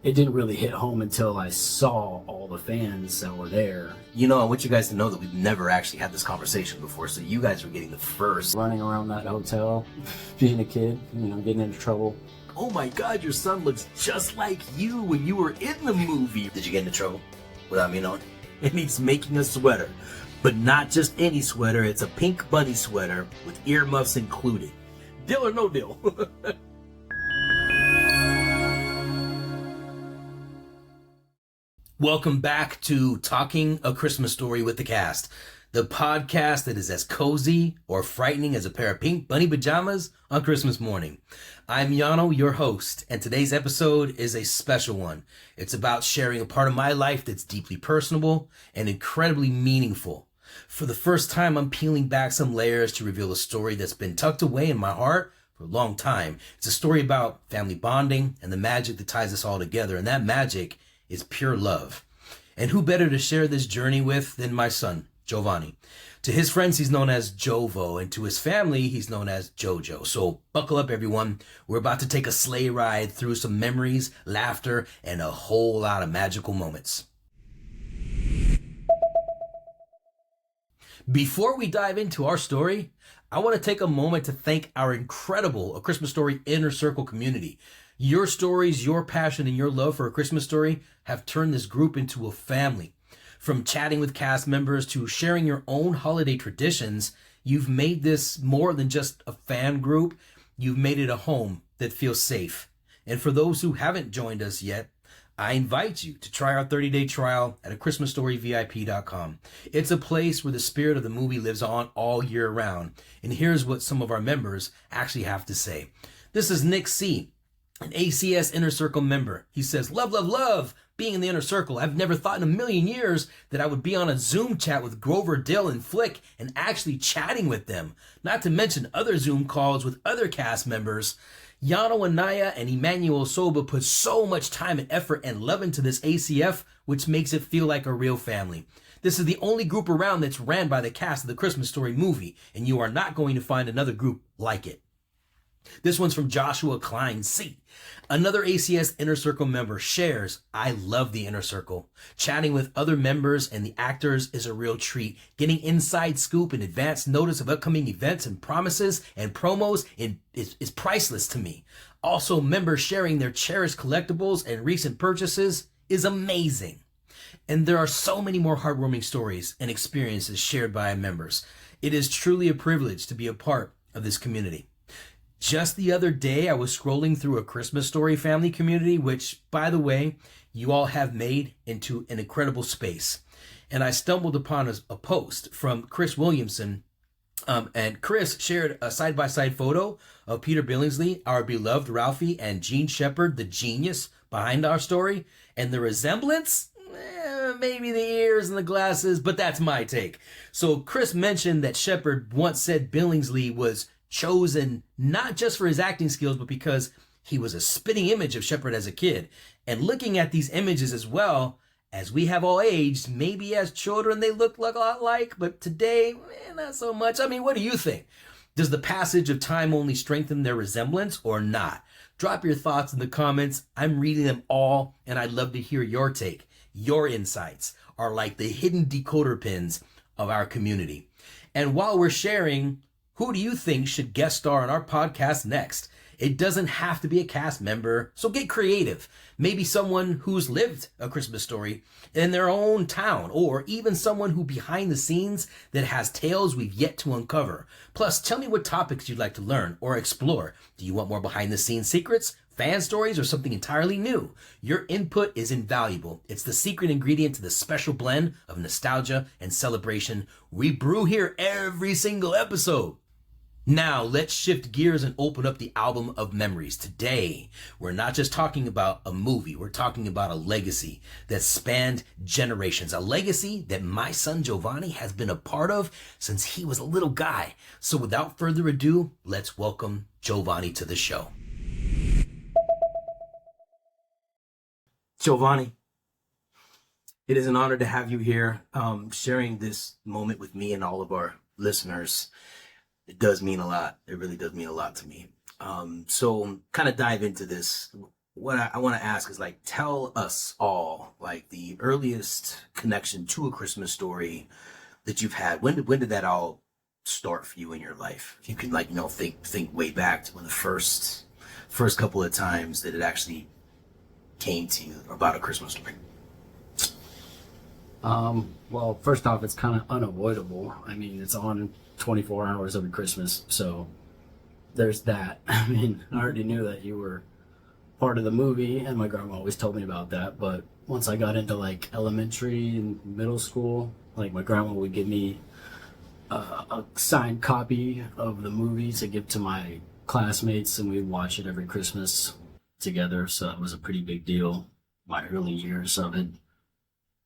it didn't really hit home until I saw all the fans that were there. You know, I want you guys to know that we've never actually had this conversation before, so you guys are getting the first. Running around that hotel, being a kid, getting into trouble. Oh my God, your son looks just like you when you were in the movie. Did you get into trouble without me knowing? And he's making a sweater, but not just any sweater. It's a pink bunny sweater with earmuffs included. Deal or no deal? Welcome back to Talking a Christmas Story with the Cast, the podcast that is as cozy or frightening as a pair of pink bunny pajamas on Christmas morning. I'm Yano, your host, and today's episode is a special one. It's about sharing a part of my life that's deeply personable and incredibly meaningful. For the first time, I'm peeling back some layers to reveal a story that's been tucked away in my heart for a long time. It's a story about family bonding and the magic that ties us all together, and that magic is pure love. And who better to share this journey with than my son, Giovanni. To his friends, he's known as Jovo, and to his family, he's known as Jojo. So buckle up, everyone. We're about to take a sleigh ride through some memories, laughter, and a whole lot of magical moments. Before we dive into our story, I want to take a moment to thank our incredible A Christmas Story Inner Circle community. Your stories, your passion, and your love for A Christmas Story have turned this group into a family. From chatting with cast members to sharing your own holiday traditions, you've made this more than just a fan group. You've made it a home that feels safe. And for those who haven't joined us yet, I invite you to try our 30-day trial at achristmasstoryvip.com. It's a place where the spirit of the movie lives on all year round. And here's what some of our members actually have to say. This is Nick C., an ACS Inner Circle member. He says, love, love, love being in the Inner Circle. I've never thought in a million years that I would be on a Zoom chat with Grover, Dill, and Flick and actually chatting with them. Not to mention other Zoom calls with other cast members. Yano Anaya and Emmanuel Soba put so much time and effort and love into this ACF, which makes it feel like a real family. This is the only group around that's ran by the cast of the Christmas Story movie, and you are not going to find another group like it. This one's from Joshua Klein C. Another ACS Inner Circle member shares, I love the Inner Circle. Chatting with other members and the actors is a real treat. Getting inside scoop and advance notice of upcoming events and promises and promos is priceless to me. Also, members sharing their cherished collectibles and recent purchases is amazing. And there are so many more heartwarming stories and experiences shared by members. It is truly a privilege to be a part of this community. Just the other day, I was scrolling through a Christmas Story family community, which, by the way, you all have made into an incredible space. And I stumbled upon a post from Chris Williamson. And Chris shared a side-by-side photo of Peter Billingsley, our beloved Ralphie, and Gene Shepard, the genius behind our story. And the resemblance? Maybe the ears and the glasses, but that's my take. So Chris mentioned that Shepard once said Billingsley was chosen not just for his acting skills, but because he was a spitting image of Shepard as a kid. And looking at these images as well, as we have all aged, maybe as children they look a lot like, but today, not so much. I mean, what do you think? Does the passage of time only strengthen their resemblance or not? Drop your thoughts in the comments. I'm reading them all, and I'd love to hear your take. Your insights are like the hidden decoder pins of our community. And while we're sharing, who do you think should guest star on our podcast next? It doesn't have to be a cast member, so get creative. Maybe someone who's lived A Christmas Story in their own town, or even someone who behind the scenes that has tales we've yet to uncover. Plus, tell me what topics you'd like to learn or explore. Do you want more behind the scenes secrets, fan stories, or something entirely new? Your input is invaluable. It's the secret ingredient to the special blend of nostalgia and celebration we brew here every single episode. Now, let's shift gears and open up the album of memories. Today, we're not just talking about a movie, we're talking about a legacy that spanned generations, a legacy that my son Giovanni has been a part of since he was a little guy. So without further ado, let's welcome Giovanni to the show. Giovanni, it is an honor to have you here, sharing this moment with me and all of our listeners. It does mean a lot. It really does mean a lot to me. So kind of dive into this. what I want to ask is like, tell us all like the earliest connection to a Christmas story that you've had. When did that all start for you in your life? If you could like, think way back to when the first couple of times that it actually came to you about a Christmas story. Well, first off, it's kind of unavoidable. I mean, it's on 24 hours every Christmas, so there's that. I mean, I already knew that you were part of the movie, and my grandma always told me about that. But once I got into like elementary and middle school, like my grandma would give me a signed copy of the movie to give to my classmates, and we'd watch it every Christmas together. So it was a pretty big deal. My early years of it,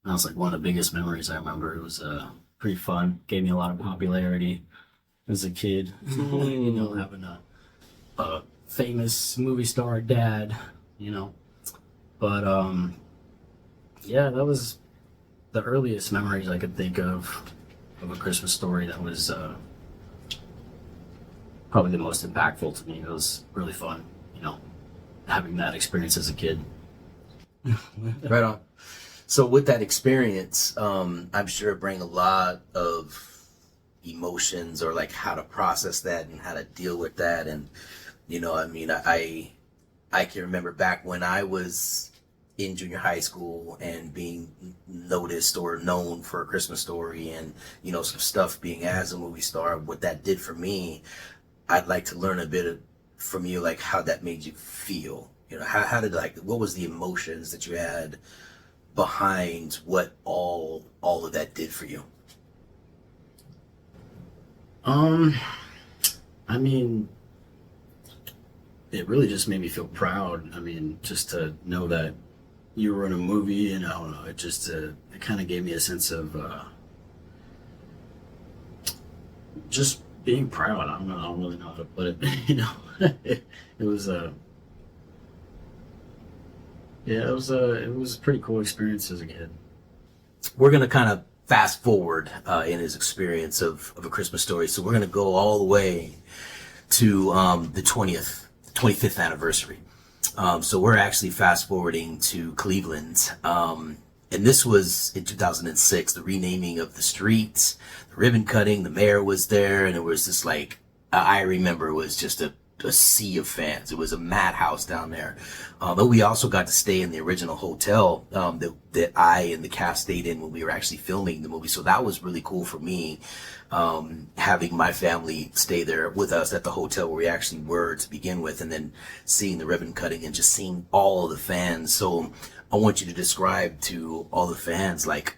that was like one of the biggest memories I remember. It was pretty fun. Gave me a lot of popularity as a kid. Having a famous movie star dad, But yeah, that was the earliest memories I could think of a Christmas story that was probably the most impactful to me. It was really fun, having that experience as a kid. Right on. So with that experience, I'm sure it bring a lot of emotions, or like how to process that and how to deal with that. And, I can remember back when I was in junior high school and being noticed or known for A Christmas Story, and, some stuff being as a movie star, what that did for me. I'd like to learn a bit from you, like how that made you feel. How did, like, what was the emotions that you had behind what all of that did for you? I mean, it really just made me feel proud. I mean, just to know that you were in a movie, and I don't know, it kind of gave me a sense of just being proud. I don't really know how to put it. It was it was a pretty cool experience as a kid. We're gonna kind of fast forward in his experience of A Christmas Story. So we're gonna go all the way to the 25th anniversary. So we're actually fast forwarding to Cleveland. And this was in 2006, the renaming of the streets, the ribbon cutting, the mayor was there, and it was just like, I remember it was just a sea of fans. It was a madhouse down there. But we also got to stay in the original hotel that I and the cast stayed in when we were actually filming the movie. So that was really cool for me, having my family stay there with us at the hotel where we actually were to begin with, and then seeing the ribbon cutting and just seeing all of the fans. So I want you to describe to all the fans, like,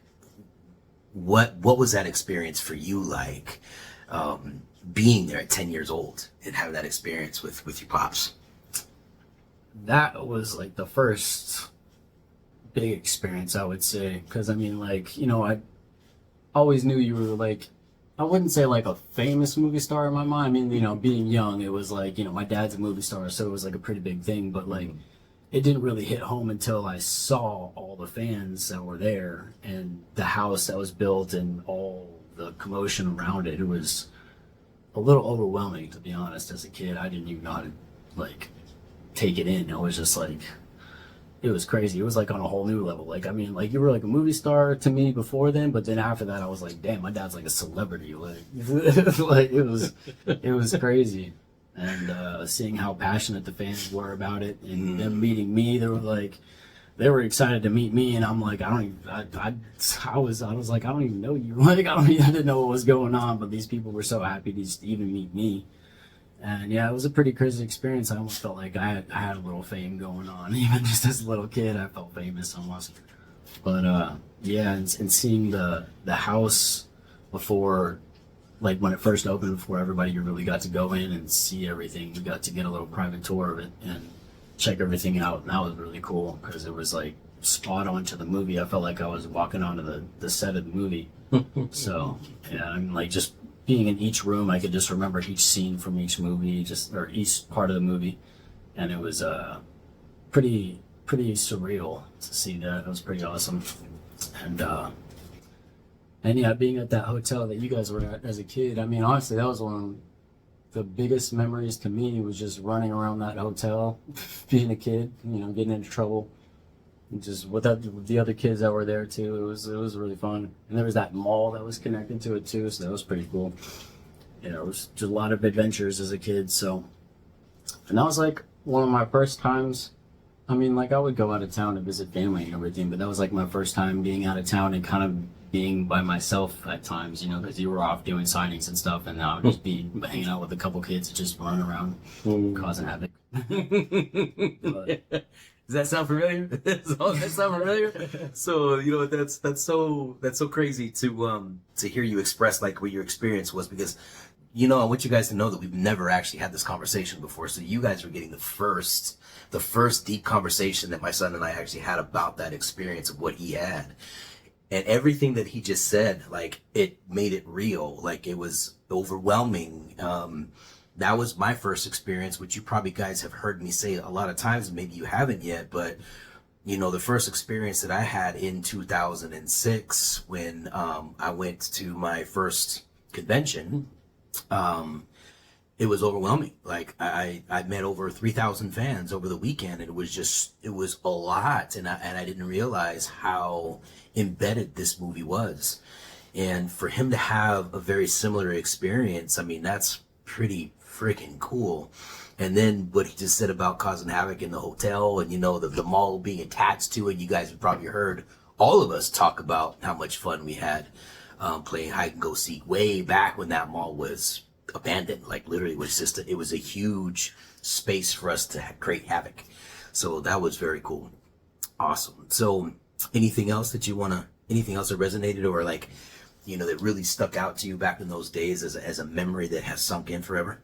what was that experience for you like? Being there at 10 years old and having that experience with your pops. That was like the first big experience, I would say, because I mean, like, I always knew you were like, I wouldn't say like a famous movie star in my mind. I mean, being young, it was like, my dad's a movie star, so it was like a pretty big thing, but like it didn't really hit home until I saw all the fans that were there and the house that was built and all the commotion around it. It was a little overwhelming, to be honest. As a kid, I didn't even know how to like take it in. It was just like, it was crazy. It was like on a whole new level. Like, I mean, like, you were like a movie star to me before then, but then after that I was like, damn, my dad's like a celebrity. Like, like it was crazy. And seeing how passionate the fans were about it, and them meeting me, they were excited to meet me, and I'm like, I was like, I don't even know you. Like, I didn't know what was going on, but these people were so happy to just even meet me. And yeah, it was a pretty crazy experience. I almost felt like I had a little fame going on. Even just as a little kid, I felt famous almost. But yeah, and seeing the house before, like when it first opened, before everybody really got to go in and see everything, we got to get a little private tour of it and check everything out, and that was really cool because it was like spot on to the movie. I felt like I was walking onto the set of the movie. So yeah, I'm like, just being in each room, I could just remember each scene from each movie, or each part of the movie, and it was pretty surreal to see that. It was pretty awesome. And yeah, being at that hotel that you guys were at as a kid, I mean, honestly, that was one of the biggest memories to me was just running around that hotel, being a kid, you know, getting into trouble. And just with the other kids that were there too, it was really fun. And there was that mall that was connected to it too, so that was pretty cool. You know, it was just a lot of adventures as a kid. So, and that was like one of my first times. I mean, like I would go out of town to visit family and everything, but that was like my first time being out of town and kind of being by myself at times, you know, because you were off doing signings and stuff, and I would just be hanging out with a couple kids and just running around causing havoc. But, Does that sound familiar? Does that sound familiar? So you know that's so crazy to hear you express like what your experience was, because you know I want you guys to know that we've never actually had this conversation before. So you guys were getting the first deep conversation that my son and I actually had about that experience of what he had, and everything that he just said, like it made it real, like it was overwhelming. That was my first experience, which you probably guys have heard me say a lot of times, maybe you haven't yet, but you know, the first experience that I had in 2006 when I went to my first convention, it was overwhelming. Like I met over 3,000 fans over the weekend, and it was a lot, and I didn't realize how embedded this movie was. And for him to have a very similar experience, I mean, that's pretty freaking cool. And then what he just said about causing havoc in the hotel, and you know the mall being attached to it. You guys have probably heard all of us talk about how much fun we had playing hide and go seek way back when that mall was abandoned. Like literally, it was a huge space for us to create havoc. So that was very cool. Awesome. So anything else that resonated, or like, you know, that really stuck out to you back in those days as a memory that has sunk in forever?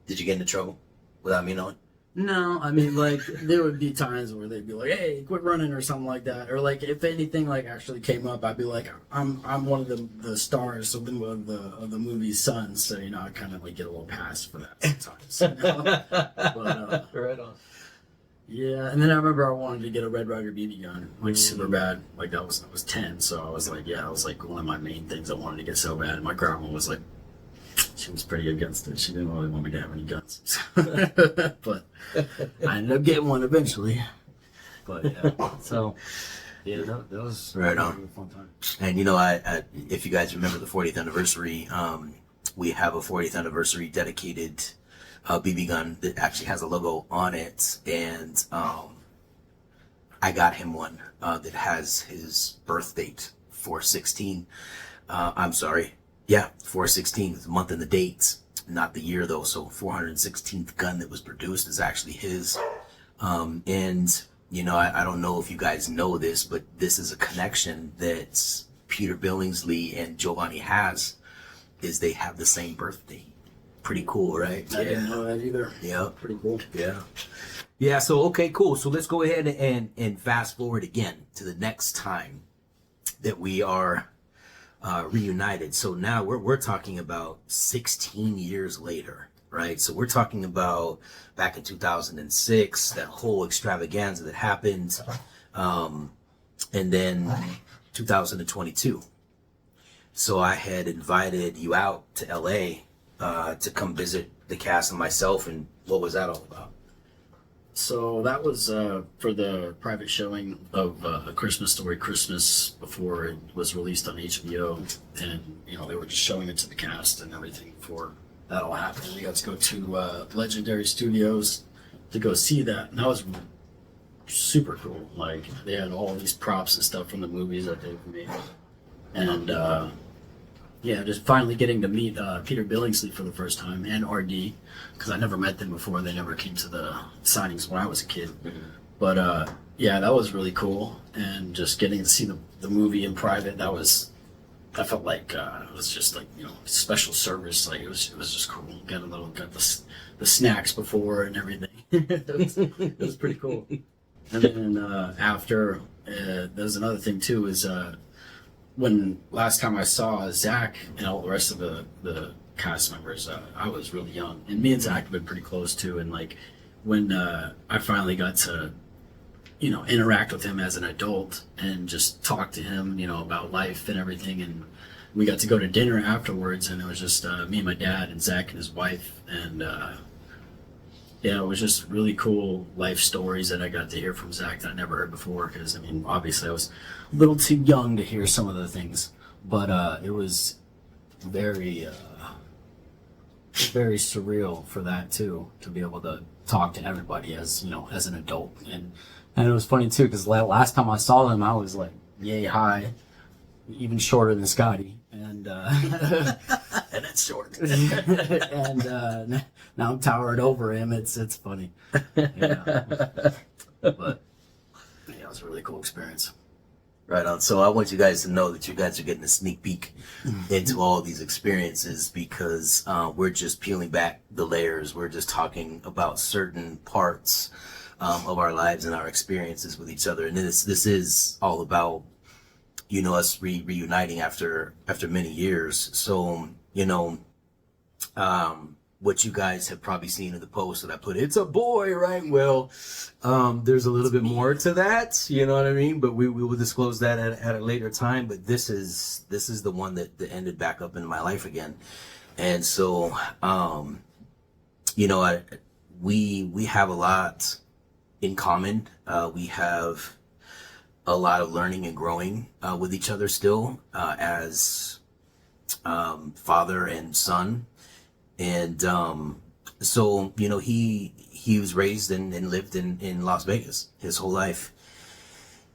Did you get into trouble without me knowing? no, I mean, like there would be times where they'd be like, "Hey, quit running" or something like that, or like if anything like actually came up, I'd be like, "I'm one of the stars of the movie's Sons," so you know, I kind of like get a little pass for that sometimes. You know? But, Right on. yeah, and then I remember I wanted to get a Red Ryder BB gun, like super bad. Like I was 10, so I was like, yeah, that was like one of my main things I wanted to get so bad. And my grandma was like, she was pretty against it. She didn't really want me to have any guns, but I ended up getting one eventually. But yeah, so yeah, that was Right on. a really fun time. And you know, I if you guys remember the 40th anniversary, we have a 40th anniversary dedicated BB gun that actually has a logo on it, and I got him one that has his birth date, 4/16. I'm sorry, yeah, 4/16 is the month and the dates, not the year though. So 416th gun that was produced is actually his. And you know, I don't know if you guys know this, but this is a connection that Peter Billingsley and Giovanni has, is they have the same birthday. Pretty cool, right? I didn't know that either. Yeah. Pretty cool. Yeah. Yeah, so okay, cool. So let's go ahead and fast forward again to the next time that we are reunited. So now we're talking about 16 years later, right? So we're talking about back in 2006, that whole extravaganza that happened, and then 2022. So I had invited you out to LA to come visit the cast and myself, and what was that all about? So that was for the private showing of A Christmas Story Christmas before it was released on HBO, and you know they were just showing it to the cast and everything before that all happened. We got to go to Legendary Studios to go see that, and that was super cool. Like they had all these props and stuff from the movies that they've made, and yeah, just finally getting to meet Peter Billingsley for the first time, and RD, because I never met them before. They never came to the signings when I was a kid. But yeah, that was really cool, and just getting to see the movie in private, I felt like it was just like, you know, special service. Like it was just cool. Got the snacks before and everything. It was pretty cool. And then after, there's another thing too, is when last time I saw Zach and all the rest of the cast members, I was really young, and me and Zach have been pretty close too. And like when I finally got to, you know, interact with him as an adult and just talk to him, you know, about life and everything, and we got to go to dinner afterwards, and it was just me and my dad and Zach and his wife, and yeah, it was just really cool life stories that I got to hear from Zach that I never heard before. Because I mean, obviously, I was a little too young to hear some of the things, but it was very, very surreal for that too, to be able to talk to everybody as as an adult, and it was funny too because last time I saw him, I was like yay high, even shorter than Scotty, and And it's short. and now I'm towered over him. It's funny, yeah. But yeah, it was a really cool experience. Right on. So I want you guys to know that you guys are getting a sneak peek into all these experiences, because we're just peeling back the layers. We're just talking about certain parts of our lives and our experiences with each other. And this is all about, us reuniting after many years. So, what you guys have probably seen in the post that I put, it's a boy, right? Well, there's a little bit more to that, you know what I mean? But we will disclose that at a later time. But this is the one that ended back up in my life again. And so, we have a lot in common. We have a lot of learning and growing with each other still, as father and son. And so he was raised and lived in Las Vegas his whole life,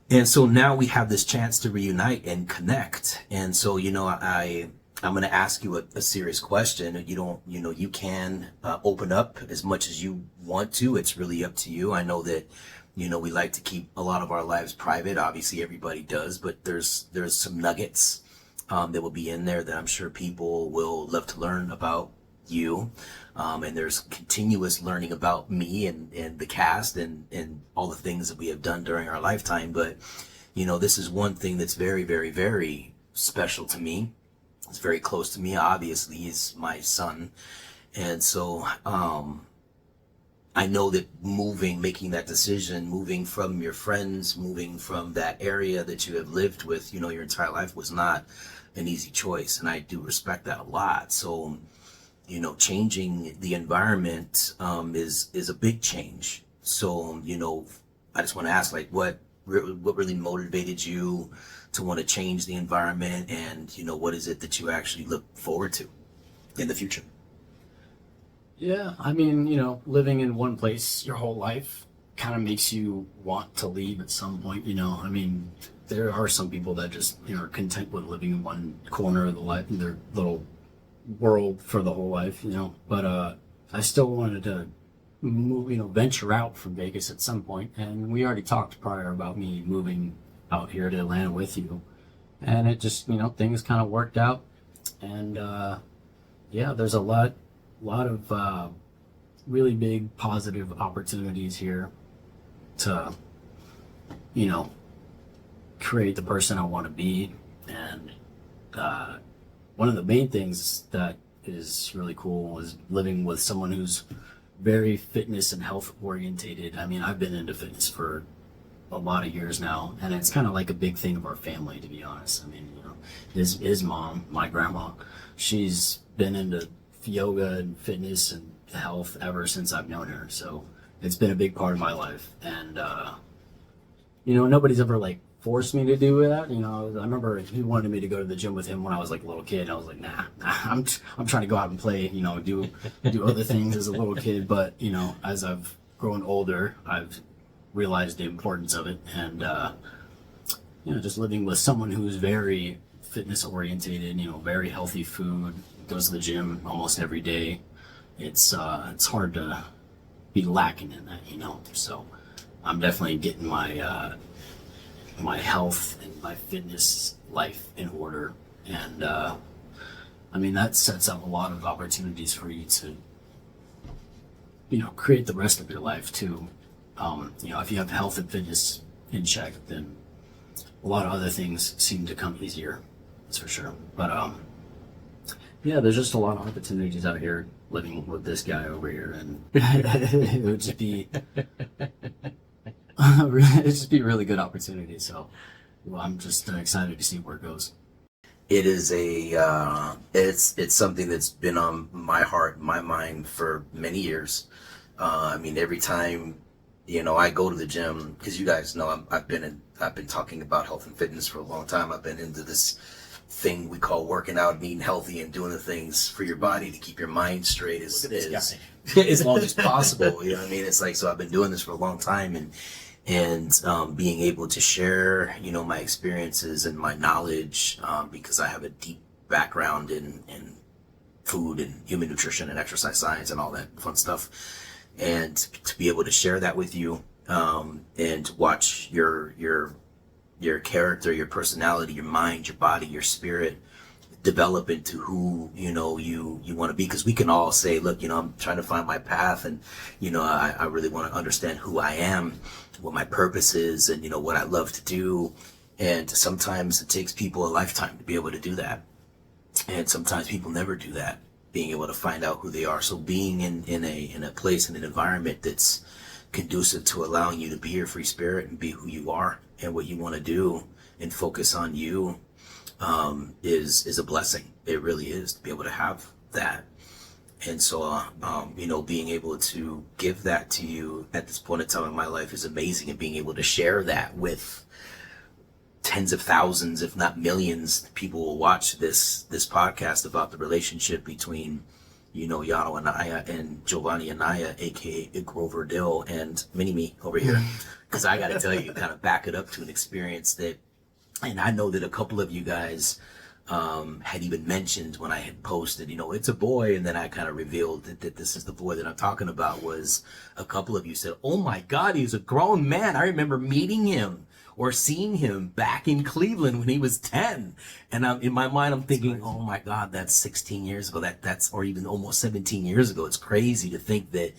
and so now we have this chance to reunite and connect. And so I'm going to ask you a serious question. You can open up as much as you want to. It's really up to you. I know that we like to keep a lot of our lives private. Obviously everybody does, but there's some nuggets that will be in there that I'm sure people will love to learn about you, and there's continuous learning about me and the cast and all the things that we have done during our lifetime. But this is one thing that's very, very, very special to me. It's very close to me. Obviously he's my son, and so I know that making that decision, moving from your friends, moving from that area that you have lived with your entire life, was not an easy choice, and I do respect that a lot. So changing the environment is a big change. So, I just want to ask, like, what really motivated you to want to change the environment, and, what is it that you actually look forward to in the future? Yeah, I mean, living in one place your whole life kind of makes you want to leave at some point. I mean, there are some people that just are content with living in one corner of their little world for the whole life, but I still wanted to move, venture out from Vegas at some point. And we already talked prior about me moving out here to Atlanta with you, and it just things kind of worked out. And yeah, there's a lot of really big positive opportunities here to create the person I want to be. And one of the main things that is really cool is living with someone who's very fitness and health orientated. I mean, I've been into fitness for a lot of years now, and it's kind of like a big thing of our family, to be honest. I mean, his mom, my grandma, she's been into yoga and fitness and health ever since I've known her. So it's been a big part of my life. And nobody's ever like forced me to do that. I remember he wanted me to go to the gym with him when I was like a little kid. I was like, nah, I'm trying to go out and play, do other things as a little kid. But as I've grown older, I've realized the importance of it. And just living with someone who's very fitness orientated, very healthy food, goes to the gym almost every day. It's hard to be lacking in that, So I'm definitely getting my my health and my fitness life in order. And I mean, that sets up a lot of opportunities for you to create the rest of your life too. If you have health and fitness in check, then a lot of other things seem to come easier. That's for sure. But yeah, there's just a lot of opportunities out here living with this guy over here, and it would just be it'd just be a really good opportunity. So I'm just excited to see where it goes. It is it's something that's been on my heart, my mind for many years. I mean, every time, I go to the gym, because you guys know I've been talking about health and fitness for a long time. I've been into this thing we call working out and eating healthy and doing the things for your body to keep your mind straight as long as possible. You know what I mean? It's like, so I've been doing this for a long time, and being able to share, my experiences and my knowledge, because I have a deep background in food and human nutrition and exercise science and all that fun stuff. And to be able to share that with you, and watch your character, your personality, your mind, your body, your spirit develop into who you want to be. Because we can all say, look, I'm trying to find my path, and I really want to understand who I am, what my purpose is, and what I love to do. And sometimes it takes people a lifetime to be able to do that, and sometimes people never do that, being able to find out who they are. So being in a place, in an environment that's conducive to allowing you to be your free spirit and be who you are and what you want to do and focus on you, is a blessing. It really is, to be able to have that. And so, being able to give that to you at this point in time in my life is amazing, and being able to share that with tens of thousands, if not millions, people will watch this podcast about the relationship between, Yano Anaya and Giovanni Anaya, aka Grover Dill, and Mini-Me over here. Because I got to tell you, kind of back it up to an experience that, and I know that a couple of you guys had even mentioned when I had posted, it's a boy, and then I kind of revealed that this is the boy that I'm talking about. Was a couple of you said, oh my God, he's a grown man. I remember meeting him or seeing him back in Cleveland when he was 10. And in my mind, I'm thinking, oh my God, that's 16 years ago. That's, or even almost 17 years ago. It's crazy to think that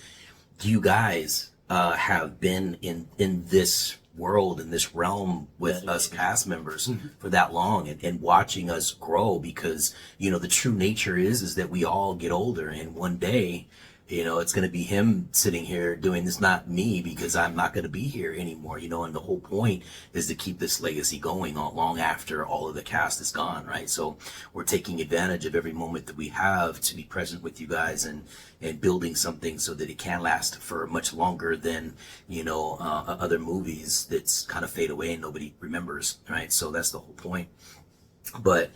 you guys have been in this world, in this realm with us cast members for that long, and watching us grow. Because, the true nature is that we all get older, and one day, it's going to be him sitting here doing this, not me, because I'm not going to be here anymore, and the whole point is to keep this legacy going long after all of the cast is gone, right? So we're taking advantage of every moment that we have to be present with you guys, and building something so that it can last for much longer than, other movies that's kind of fade away and nobody remembers, right? So that's the whole point. But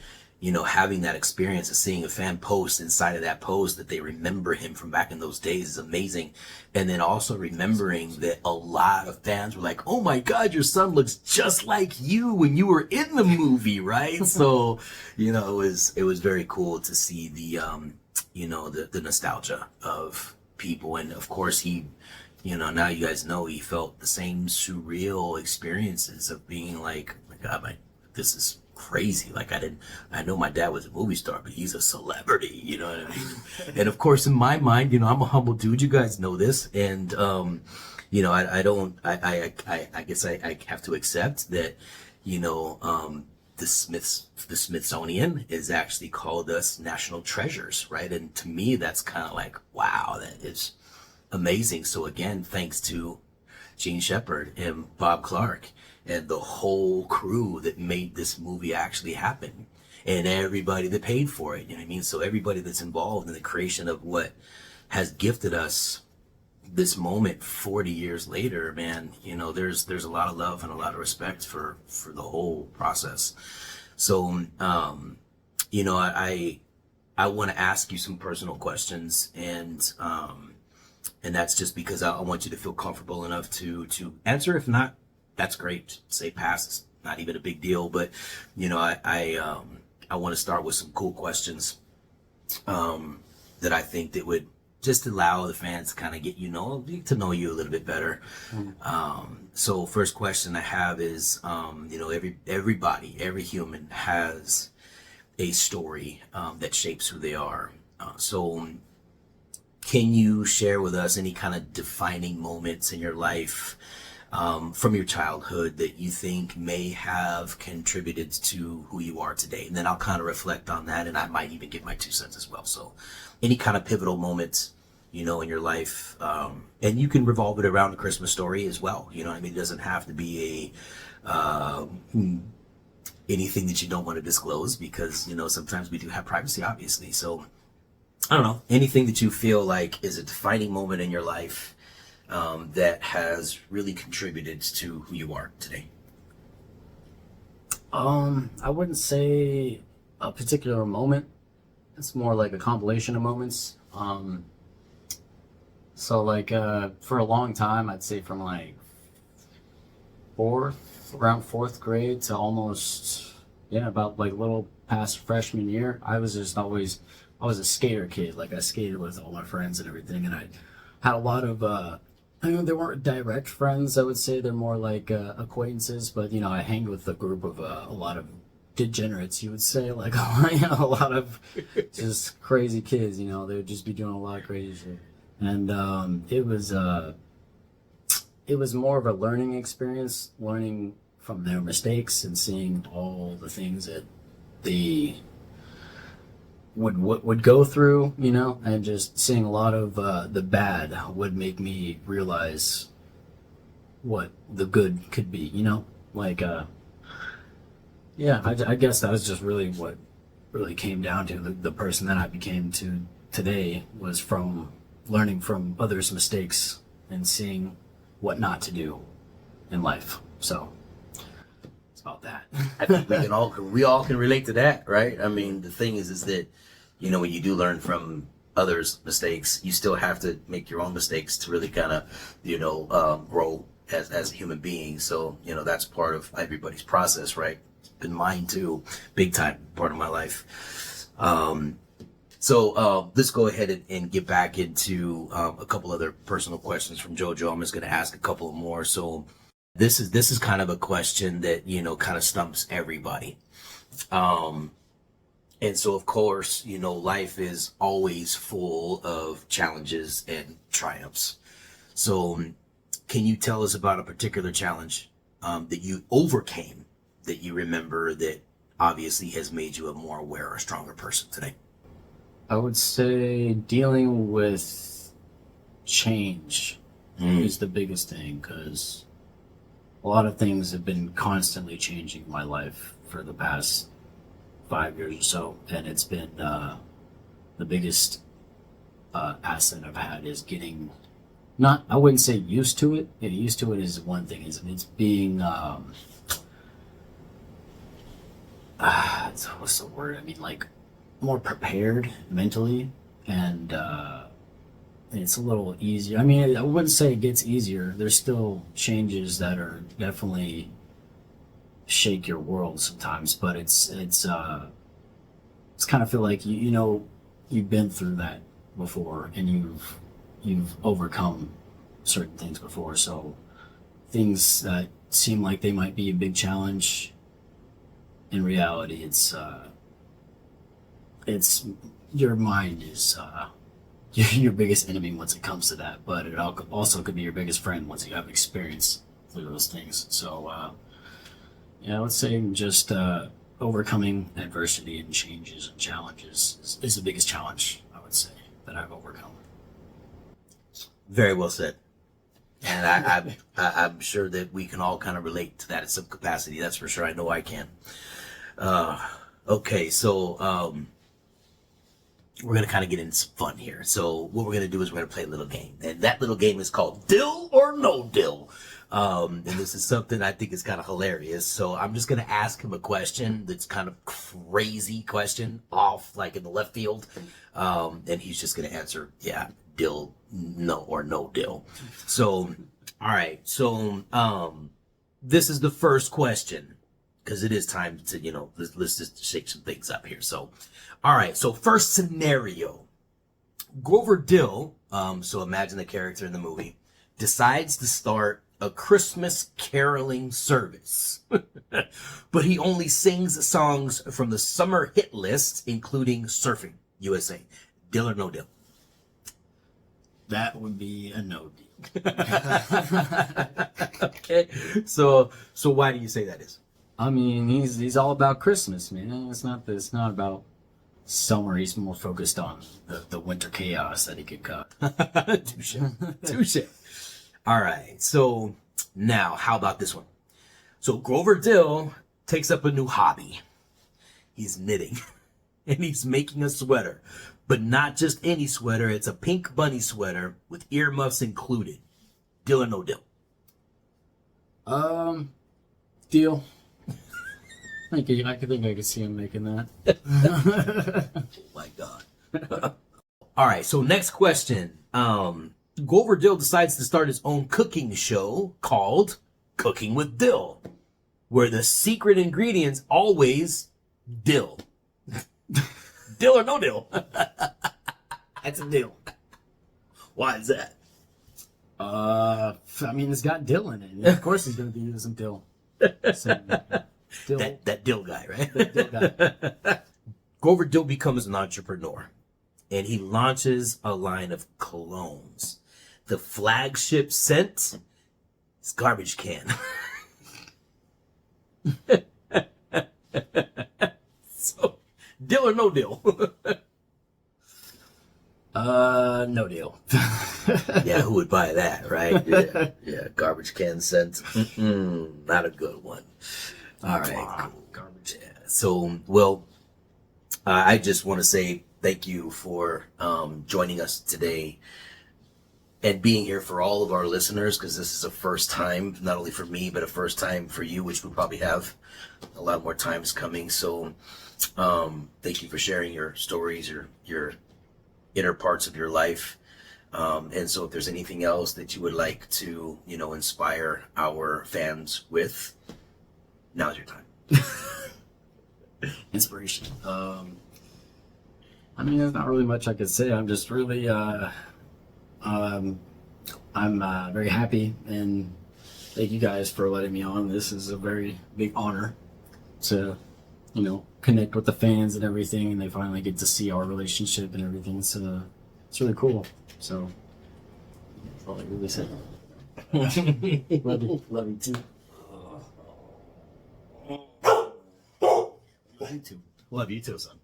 having that experience of seeing a fan post inside of that post that they remember him from back in those days is amazing. And then also remembering that a lot of fans were like, oh my God, your son looks just like you when you were in the movie, right? So, it was very cool to see the nostalgia of people. And of course he, now you guys know, he felt the same surreal experiences of being like, oh my God, this is crazy. Like, I know my dad was a movie star, but he's a celebrity, you know what I mean? And of course, in my mind, I'm a humble dude. You guys know this. And, I guess I have to accept that, the Smithsonian is actually called us national treasures, right? And to me, that's kind of like, wow, that is amazing. So again, thanks to Gene Shepard and Bob Clark and the whole crew that made this movie actually happen, and everybody that paid for it, you know what I mean? So everybody that's involved in the creation of what has gifted us this moment 40 years later, man, there's a lot of love and a lot of respect for the whole process. So, I want to ask you some personal questions, and that's just because I want you to feel comfortable enough to answer. If not, that's great. Say pass. It's not even a big deal. But, I want to start with some cool questions that I think that would just allow the fans to kind of get to know you a little bit better. So first question I have is, everybody, every human has a story that shapes who they are. So can you share with us any kind of defining moments in your life from your childhood that you think may have contributed to who you are today? And then I'll kind of reflect on that, and I might even give my 2 cents as well. So any kind of pivotal moments, in your life, and you can revolve it around a Christmas story as well. It doesn't have to be anything that you don't want to disclose, because, sometimes we do have privacy, obviously. So I don't know, anything that you feel like is a defining moment in your life that has really contributed to who you are today. I wouldn't say a particular moment. It's more like a compilation of moments. So like for a long time, I'd say from like around fourth grade to almost about like a little past freshman year, I was a skater kid. Like I skated with all my friends and everything, and I had a lot of they weren't direct friends. I would say they're more like acquaintances, but I hanged with a group of a lot of degenerates, you would say, like a lot of just crazy kids. They would just be doing a lot of crazy shit, and it was more of a learning experience, learning from their mistakes and seeing all the things that they would go through, and just seeing a lot of the bad would make me realize what the good could be, like I guess that was just really what really came down to the person that I became to today, was from learning from others' mistakes and seeing what not to do in life. So it's about that. I think we all can relate to that, right? I mean, the thing is that, when you do learn from others' mistakes, you still have to make your own mistakes to really kind of, grow as a human being. So, that's part of everybody's process, right? Been mine too, big time part of my life. So let's go ahead and get back into a couple other personal questions from JoJo. I'm just going to ask a couple more. So this is kind of a question that kind of stumps everybody. And so, of course, life is always full of challenges and triumphs. So can you tell us about a particular challenge that you overcame, that you remember, that obviously has made you a more aware or stronger person today? I would say dealing with change is the biggest thing, because a lot of things have been constantly changing in my life for the past 5 years or so, and it's been the biggest asset I've had is getting, not, I wouldn't say used to it. Used to it is one thing, is it's being what's the word? I mean, like, more prepared mentally, and it's a little easier. I mean, I wouldn't say it gets easier. There's still changes that are definitely shake your world sometimes, but it's kind of feel like you've been through that before, and you've overcome certain things before. So things that seem like they might be a big challenge, in reality, it's your mind is your biggest enemy once it comes to that, but it also could be your biggest friend once you have experience through those things. So I would say just overcoming adversity and changes and challenges is the biggest challenge, I would say, that I've overcome. Very well said. And I'm sure that we can all kind of relate to that in some capacity. That's for sure. I know I can. Okay, so we're going to kind of get into some fun here. So what we're going to do is we're going to play a little game. And that little game is called Dill or No Dill. And this is something I think is kind of hilarious. So I'm just going to ask him a question that's kind of crazy question, off like in the left field. And he's just going to answer, yeah, dill, no, or no dill. So, all right. So this is the first question, because it is time to, let's just shake some things up here. So, all right. So first scenario, Grover Dill, so imagine the character in the movie, decides to start a Christmas caroling service. But he only sings songs from the summer hit list, including Surfing USA. Dill or no dill? That would be a no deal. Okay. So why do you say that is? I mean, he's all about Christmas, man. It's not about summer. He's more focused on the winter chaos that he could cause. Touche. All right. So now, how about this one? So Grover Dill takes up a new hobby. He's knitting. And he's making a sweater. But not just any sweater. It's a pink bunny sweater with earmuffs included. Deal or no deal? Deal. I think I could see him making that. Oh my God. All right, so next question. Grover Dill decides to start his own cooking show called Cooking with Dill, where the secret ingredient's always dill. Dill or no dill? That's a deal. Why is that? I mean, it's got dill in it. Of course he's going to be using dill. So, dill. That dill guy, right? That dill guy. Grover Dill becomes an entrepreneur, and he launches a line of colognes. The flagship scent is Garbage Can. So, deal or no deal? No deal. Yeah, who would buy that, right? Yeah, Garbage Can scent. Not a good one. All right, cool. Garbage. Yeah. So, well, I just want to say thank you for joining us today and being here for all of our listeners, because this is a first time, not only for me, but a first time for you, which we probably have a lot more times coming. So thank you for sharing your stories, your inner parts of your life. And so if there's anything else that you would like to, inspire our fans with, now's your time. Inspiration. I mean, there's not really much I could say. I'm just really, I'm very happy, and thank you guys for letting me on. This is a very big honor to, connect with the fans and everything, and they finally get to see our relationship and everything. So it's really cool. So that's all I really say. Love you too. Love you too. Love you too, son.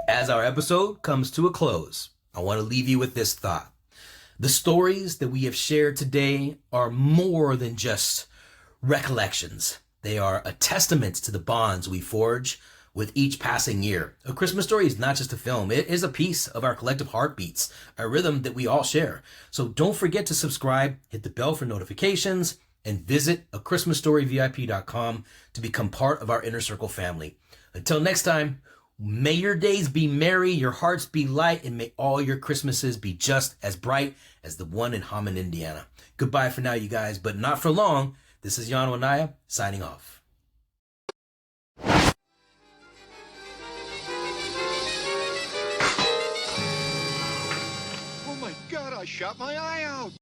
As our episode comes to a close, I want to leave you with this thought. The stories that we have shared today are more than just recollections. They are a testament to the bonds we forge with each passing year. A Christmas Story is not just a film. It is a piece of our collective heartbeats, a rhythm that we all share. So don't forget to subscribe, hit the bell for notifications, and visit achristmasstoryvip.com to become part of our Inner Circle family. Until next time, may your days be merry, your hearts be light, and may all your Christmases be just as bright as the one in Hammond, Indiana. Goodbye for now, you guys, but not for long. This is Yano Anaya, signing off. Oh my God, I shot my eye out!